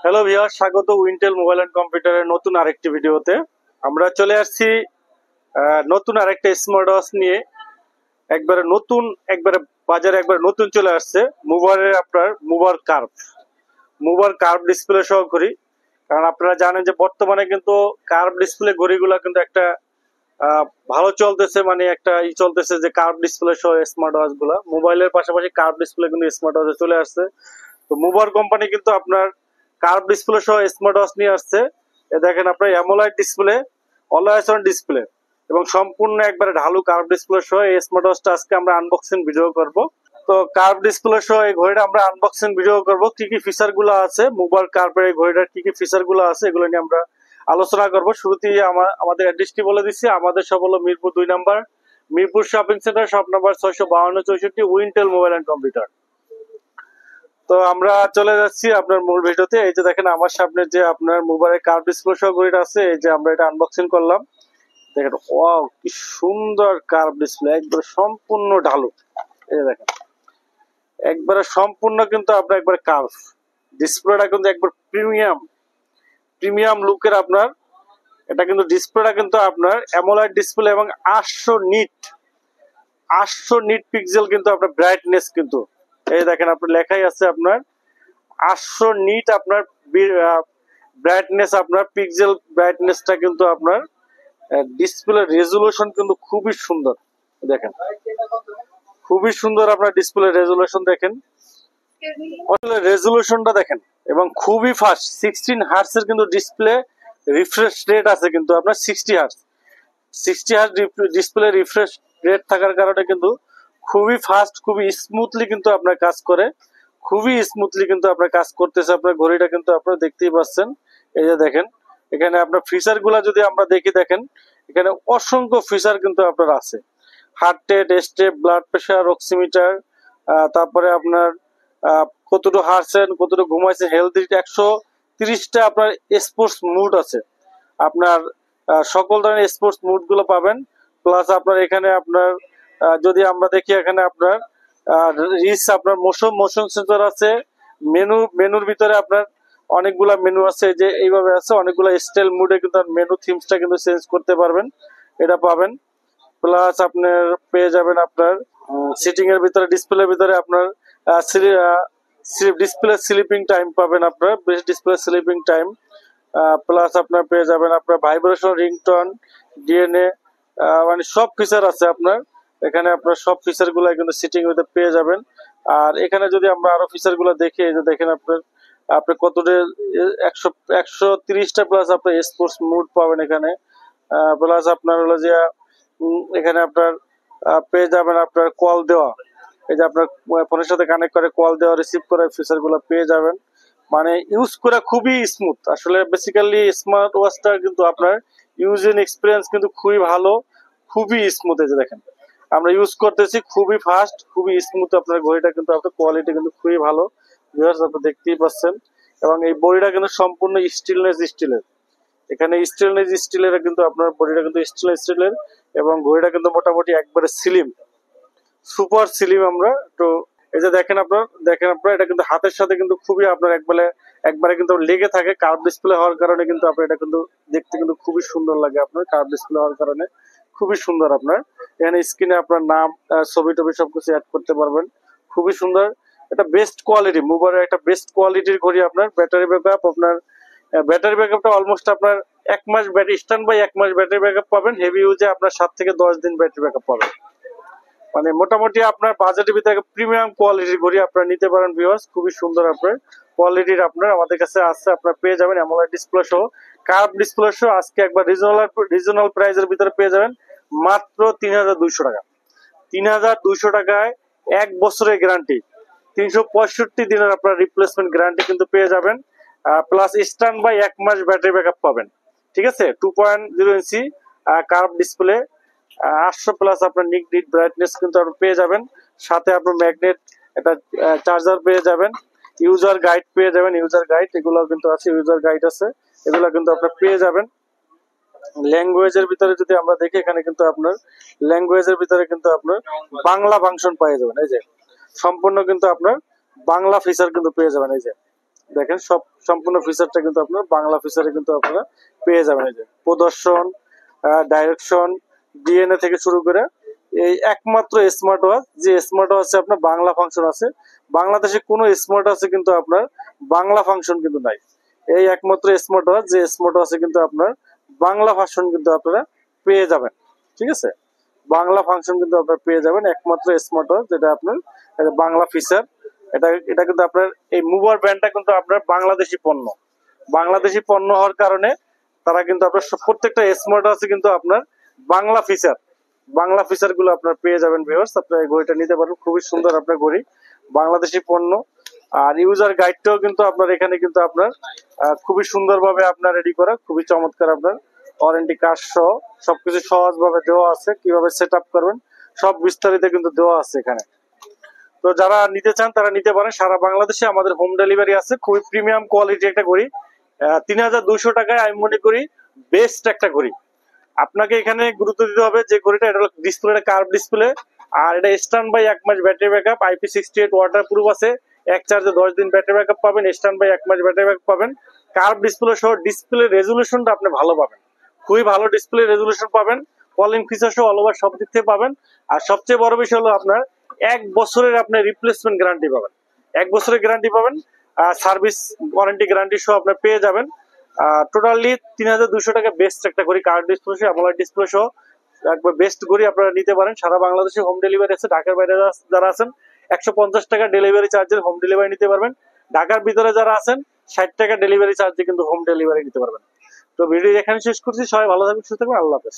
Hello viewer, স্বাগত Wintel mobile and কম্পিউটারের নতুন আরেকটি ভিডিওতে। আমরা চলে আসছি নতুন আরেকটা স্মার্ট ওয়াচ নিয়ে। বাজারে নতুন চলে আসছে আপনার মুভার কার্ভ ডিসপ্লে সহ ঘড়ি। কারণ আপনারা জানেন যে বর্তমানে কিন্তু কার্ভ ডিসপ্লে ঘড়িগুলো কিন্তু একটা ভালো চলতেছে, মানে একটা চলতেছে যে কার্ভ ডিসপ্লে সহ স্মার্ট ওয়াচ গুলা, মোবাইলের পাশাপাশি কার্ভ ডিসপ্লে কিন্তু স্মার্ট ওয়াচে চলে আসছে। তো মুভার কোম্পানি কিন্তু আপনার কার্ভ ডিসপ্লে সহ স্মার্ট ওয়াচ নিয়ে আসছে। দেখেন আপনার অ্যামোলাইড ডিসপ্লে, অলওয়েজ অন ডিসপ্লে এবং সম্পূর্ণ একবারে ঢালু কার্ভ ডিসপ্লে সহ এই স্মার্ট ওয়াচটা আজকে আমরা আনবক্সিং ভিডিও করব। তো কার্ভ ডিসপ্লে সহ এই ঘড়িটা আমরা আনবক্সিং ভিডিও করব, কি কি ফিচার গুলো আছে মুভার কার্ভের এই ঘড়িটার, কি কি ফিচার গুলো আছে এগুলো নিয়ে আমরা আলোচনা করব। শুরুতেই আমাদের অ্যাড্রেসটি বলে দিচ্ছি। আমাদের সব হলো Mirpur 2 number, Mirpur shopping centre, shop number 65264, Wintel mobile and computer. তো আমরা চলে যাচ্ছি আপনার মূল ভিডিওতে। এই যে দেখেন আমার সামনে যে আপনার মোবাইলের কার্ভ ডিসপ্লে সহ ঘড়িটা আছে, এই যে আমরা এটা আনবক্সিং করলাম। দেখেন ওয়াও, কি সুন্দর কার্ভ ডিসপ্লে, একবার সম্পূর্ণ ঢালু। এই দেখেন একবারে সম্পূর্ণ কিন্তু আপনার একবার কার্ভ ডিসপ্লেটা কিন্তু একবার প্রিমিয়াম লুকের আপনার। এটা কিন্তু ডিসপ্লেটা কিন্তু আপনার অ্যামোলাইড ডিসপ্লে এবং 800 নিট পিক্সেল কিন্তু আপনার ব্রাইটনেস কিন্তু। এই দেখেন আপনার লেখাই আছে আপনার 800 নিট আপনার ব্রাইটনেস, আপনার পিক্সেল ব্রাইটনেসটা কিন্তু আপনার। ডিসপ্লে রেজুলেশন কিন্তু খুবই সুন্দর, দেখেন খুবই সুন্দর আপনার ডিসপ্লে রেজুলেশন। দেখেন রেজুলেশনটা দেখেন এবং খুবই ফাস্ট। 16 হার্টজ এর কিন্তু ডিসপ্লে রিফ্রেশ রেট আছে কিন্তু আপনার 60 হার্টজ ডিসপ্লে রিফ্রেশ রেট থাকার কারণে কিন্তু খুবই ফাস্ট, খুবই স্মুথলি কিন্তু আপনার কাজ করে, খুবই স্মুথলি কিন্তু আপনার কাজ করতেছে আপনার ঘড়িটা কিন্তু আপনারা দেখতেই পাচ্ছেন। এই যে দেখেন এখানে আপনার ফিচার গুলা যদি আমরা দেখেন এখানে অসংখ্য ফিচার কিন্তু আপনার আছে। Heart rate, step, blood pressure, oximeter, তারপরে আপনার কতটুকু হারছেন, কতটুকু ঘুমাইছেন, হেলথ 130টা আপনার স্পোর্টস মুড আছে। আপনার সকল ধরনের স্পোর্টস মুড গুলো পাবেন। প্লাস আপনার এখানে আপনার যদি আমরা দেখি এখানে আপনার রিচ আপনার মোশন সেন্সর আছে। মেনুর ভিতরে আপনার অনেকগুলা মেনু আছে, যে এইভাবে আছে অনেকগুলা স্টাইল মুডে কিন্তু মেনু থিমসটা কিন্তু চেঞ্জ করতে পারবেন, এটা পাবেন। প্লাস আপনার পেয়ে যাবেন আপনার সিটিং এর ভিতরে, ডিসপ্লের ভিতরে আপনার ডিসপ্লে স্লিপিং টাইম পাবেন, আপনার best display sleeping time. Plus আপনার পেয়ে যাবেন আপনার ভাইব্রেশন, রিংটোন, ডিএনএ, মানে সব ফিচার আছে আপনার এখানে। আপনার সব ফিচার গুলো কিন্তু সিটিং এর ভিতরে পেয়ে যাবেন। আর এখানে যদি আমরা আরো ফিচার গুলো দেখি, এই যে দেখেন আপনার কতটা 130টা প্লাস আপনার স্পোর্টস মুড পাবেন এখানে। প্লাস আপনার হলো যে এখানে আপনার পেয়ে যাবেন আপনার কল দেওয়া, এই যে আপনার ফোনের সাথে কানেক্ট করে কল দেওয়া, রিসিভ করার ফিচার গুলো পেয়ে যাবেন। মানে ইউজ করা খুবই স্মুথ। আসলে বেসিক্যালি স্মার্ট ওয়াচটা কিন্তু আপনার ইউজিং এক্সপিরিয়েন্স কিন্তু খুবই ভালো, খুবই স্মুথ। এই যে দেখেন আমরা ইউজ করতেছি, খুবই ফাস্ট, খুবই স্মুথ আপনার ঘড়িটা কিন্তু। আপনার কোয়ালিটি কিন্তু খুবই ভালো, ভিউয়ার্স আপনারা দেখতেই পাচ্ছেন। এবং এই বডিটা কিন্তু সম্পূর্ণ স্টিলের। এখানে স্টিলের কিন্তু আপনার বডিটা কিন্তু স্টিলের এবং ঘড়িটা কিন্তু মোটামুটি একবারে স্লিম, সুপার স্লিম। আমরা তো এই যে দেখেন আপনার এটা কিন্তু হাতের সাথে কিন্তু খুবই আপনার একবারে কিন্তু লেগে থাকে। কার্ভ ডিসপ্লে হওয়ার কারণে কিন্তু আপনার এটা কিন্তু দেখতে কিন্তু খুবই সুন্দর লাগে। আপনার কার্ভ ডিসপ্লে হওয়ার কারণে খুবই সুন্দর। আপনার এখানে স্ক্রিনে আপনার নাম, ছবি টবি সবকিছু অ্যাড করতে পারবেন, খুবই সুন্দর। এটা বেস্ট কোয়ালিটি, মোবাইলের একটা বেস্ট কোয়ালিটির ঘড়ি। আপনার ব্যাটারি ব্যাকআপটা অলমোস্ট আপনার 1 মাস স্ট্যান্ড বাই 1 মাস ব্যাটারি ব্যাকআপ পাবেন। হেভি ইউজে আপনার 7 থেকে 10 দিন ব্যাটারি ব্যাকআপ পাবেন। মানে মোটামুটি আপনার বাজেটের ভিতরে প্রিমিয়াম কোয়ালিটির ঘড়ি আপনারা নিতে পারেন ভিউয়ার্স। খুবই সুন্দর আপনার কোয়ালিটির আপনার আমাদের কাছে আছে, আপনারা পেয়ে যাবেন অ্যামোলেড ডিসপ্লে সহ, কার্ভ ডিসপ্লে সহ। আজকে একবার রিজনাল প্রাইসের ভিতরে পেয়ে যাবেন মাত্র 3200 টাকা। 3200 টাকায় 1 বছরের গ্যারান্টি, 365 দিনের আপনার রিপ্লেসমেন্ট গ্যারান্টি কিন্তু পেয়ে যাবেন। প্লাস স্ট্যান্ড বাই 1 মাস ব্যাটারি ব্যাকআপ পাবেন। ঠিক আছে, 2.0 ইঞ্চি কার্ভ ডিসপ্লে, 800 প্লাস আপনার নিট ব্রাইটনেস কিন্তু আপনি পেয়ে যাবেন। সাথে আপনার ম্যাগনেট একটা চার্জার পেয়ে যাবেন, ইউজার গাইড পেয়ে যাবেন। ইউজার গাইড এগুলো কিন্তু আছে, ইউজার গাইড আছে, এগুলো কিন্তু আপনার পেয়ে যাবেন। ল্যাঙ্গুয়েজের ভিতরে যদি আমরা দেখি, এখানে কিন্তু আপনার ল্যাঙ্গুয়েজের ভিতরে কিন্তু আপনার বাংলা ফাংশন পেয়ে যাবেন। এই যে সম্পূর্ণ কিন্তু আপনার বাংলা ফিচার কিন্তু পেয়ে যাবেন। এই যে দেখেন সব সম্পূর্ণ ফিচারটা কিন্তু আপনার বাংলা ফিচারে কিন্তু আপনারা পেয়ে যাবেন। এই যে প্রদর্শন, ডাইরেকশন, ডিএনএ থেকে শুরু করে এই একমাত্র স্মার্ট ওয়াচ, যে স্মার্ট ওয়াচে আপনার বাংলা ফাংশন আছে। বাংলাদেশে কোনো স্মার্ট ওয়াচে কিন্তু আপনার বাংলা ফাংশন কিন্তু নাই। এই একমাত্র স্মার্ট ওয়াচ, যে স্মার্ট ওয়াচে কিন্তু আপনার বাংলা ফাংশন কিন্তু আপনারা পেয়ে যাবেন। ঠিক আছে, বাংলা ফাংশন কিন্তু আপনারা পেয়ে যাবেন একমাত্র স্মার্ট ওয়াচ, যেটা আপনার বাংলা ফিচার। এটা এটা কিন্তু আপনার এই মুভার ব্র্যান্ডটা কিন্তু আপনার বাংলাদেশি পণ্য। বাংলাদেশি পণ্য হওয়ার কারণে তারা কিন্তু আপনার প্রত্যেকটা স্মার্ট ওয়াচে কিন্তু আপনার বাংলা ফিচার, বাংলা ফিচার গুলো আপনার পেয়ে যাবেন ভিউয়ার্স। আপনার এই ঘড়িটা নিতে পারেন, খুবই সুন্দর আপনার ঘড়ি, বাংলাদেশি পণ্য। আর ইউজার গাইডটাও কিন্তু আপনার এখানে কিন্তু আপনার খুবই সুন্দরভাবে আপনার রেডি করা, খুবই চমৎকার। আপনার ওয়ারেন্টি কার্ড সহ সবকিছু সহজভাবে দেওয়া আছে, কিভাবে সেট আপ করবেন সব বিস্তারিত কিন্তু দেওয়া আছে এখানে। তো যারা নিতে চান তারা নিতে পারেন। সারা বাংলাদেশে আমাদের হোম ডেলিভারি আছে। খুবই প্রিমিয়াম কোয়ালিটি একটা ঘড়ি, ৩,২০০ টাকায় আমি মনে করি বেস্ট একটা ঘড়ি। আপনাকে এখানে গুরুত্ব দিতে হবে যে ঘড়িটা, এটা ডিসপ্লেটা কার্ভ ডিসপ্লে, আর এটা স্ট্যান্ড বাই 1 মাস battery backup, IP68 waterproof আছে, এক চার্জে 10 দিন ব্যাটারি ব্যাকআপ পাবেন, স্ট্যান্ড বাই 1 মাস ব্যাটারি ব্যাকআপ পাবেন। কার্ভ ডিসপ্লে সহ ডিসপ্লে রেজুলেশনটা আপনি ভালো পাবেন, খুবই ভালো ডিসপ্লে রেজুলেশন পাবেন, কলিং ফিচার সহ অল ওভার সব দিক থেকে পাবেন। আর সবচেয়ে বড় বিষয় হলো আপনার 1 বছরের আপনার রিপ্লেসমেন্ট গ্যারান্টি পাবেন, 1 বছরের গ্যারান্টি পাবেন, সার্ভিস ওয়ারেন্টি গ্যারান্টি সহ আপনি পেয়ে যাবেন। টোটালি ৩,২০০ টাকা বেস্ট একটা ঘড়ি, কার্ভ ডিসপ্লে সহ অ্যামোলেড ডিসপ্লে সহ একবার বেস্ট ঘড়ি আপনারা নিতে পারেন। সারা বাংলাদেশে হোম ডেলিভারি আছে। ঢাকার বাইরে যারা আছেন 150 টাকা ডেলিভারি চার্জের হোম ডেলিভারি নিতে পারবেন। ঢাকার ভিতরে যারা আছেন 60 টাকা ডেলিভারি চার্জে কিন্তু হোম ডেলিভারি নিতে পারবেন। তো ভিডিও এখানে শেষ করছি। সবাই ভালো থাকবেন, সুস্থ থাকবেন, আল্লাহ হাফেজ।